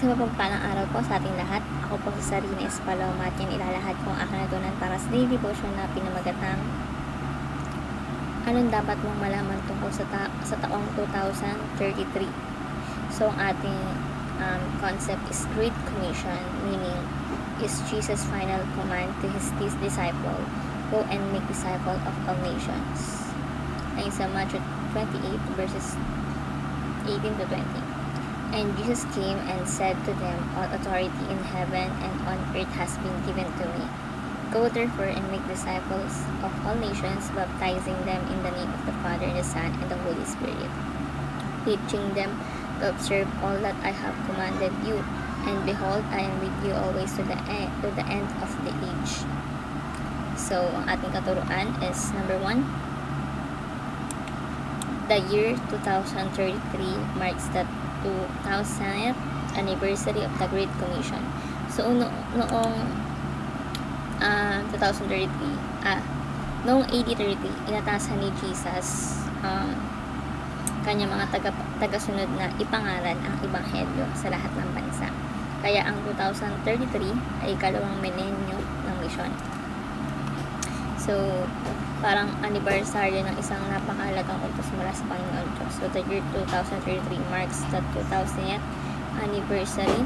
Isang mapagpalang araw po sa ating lahat. Ako po si Sarina Espaloma at yan ilalahad kong aking natutunan para sa daily devotion na pinamagatang anong dapat mong malaman tungkol sa taong 2033. So, ang ating concept is Great Commission, meaning is Jesus' final command to his disciple, go and make disciple of all nations. Ayon sa Matthew 28 verses 18 to 20. And Jesus came and said to them, all authority in heaven and on earth has been given to me. Go therefore and make disciples of all nations, baptizing them in the name of the Father, and the Son, and the Holy Spirit, teaching them to observe all that I have commanded you. And behold, I am with you always to the end of the age. So, ang ating katuruan is number 1. The year 2033 marks the 2000th anniversary of the Great Commission. So, noong 2033, noong AD 33, inatasan ni Jesus kanyang mga tagasunod na ipangaral ang Ebanghelyo sa lahat ng bansa. Kaya ang 2033 ay ikalawang milenyo ng misyon. So, parang anniversary ng isang napakahalagang utos mula sa Panginoon Diyos. So, the year 2033 marks the 2000th anniversary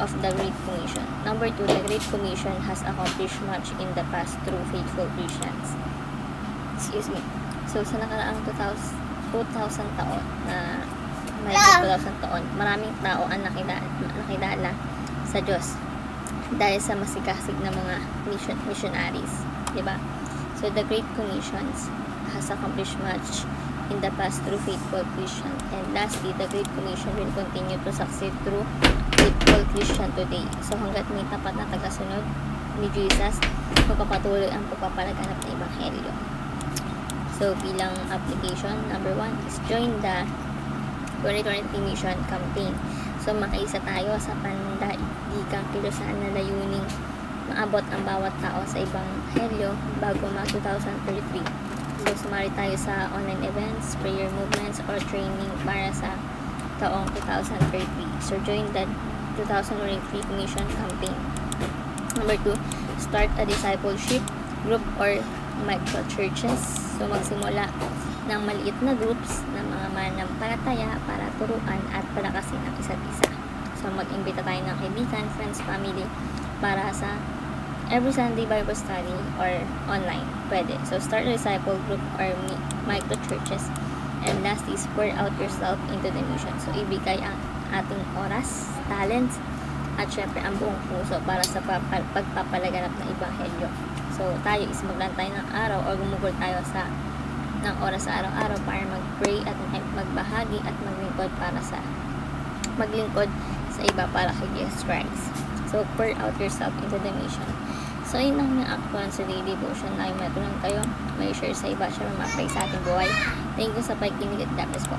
of the Great Commission. Number 2, the Great Commission has accomplished much in the past through faithful Christians. So, sa nakaraang 2,000 taon na may 2,000 taon, maraming tao ang nakilala sa Diyos dahil sa masikasig na mga missionaries. Diba? So, the Great Commission has accomplished much in the past through faithful Christian. And lastly, the Great Commission will continue to succeed through faithful Christian today. So, hanggat may tapat na tagasunod ni Jesus, magpapatuloy ang pagpapalaganap ng Ebanghelyo. So, bilang application, number 1 is join the 2023 Mission Campaign. So, makaisa tayo sa pandaigdigang kilusan na layuning maabot ang bawat tao sa Ebanghelyo bago mag-2033. So, sumali tayo sa online events, prayer movements, or training para sa taong 2033. So, join the 2023 Mission Campaign. Number 2, start a discipleship group or micro-churches. So, magsimula ng maliit na groups ng mga manampalataya para turuan at palakasin ang isa't isa. So, mag-imbita tayo ng kaibigan, friends, family para sa every Sunday Bible study or online. Pwede. So, start a disciple group or micro-churches. And last is pour out yourself into the mission. So, ibigay ang ating oras, talents, at syempre ang buong puso para sa pagpapalaganap ng Ebanghelyo. So, tayo is maglaan tayo ng araw o gumugol tayo ng oras sa araw-araw para mag-pray at magbahagi at maglingkod sa iba para kay Jesus Christ. So, pour out yourself into the mission. So, yun ang actual sa daily devotion na may matulang kayo. May share sa iba siya, mapray sa ating buhay. Thank you sa pagkinig at God bless po.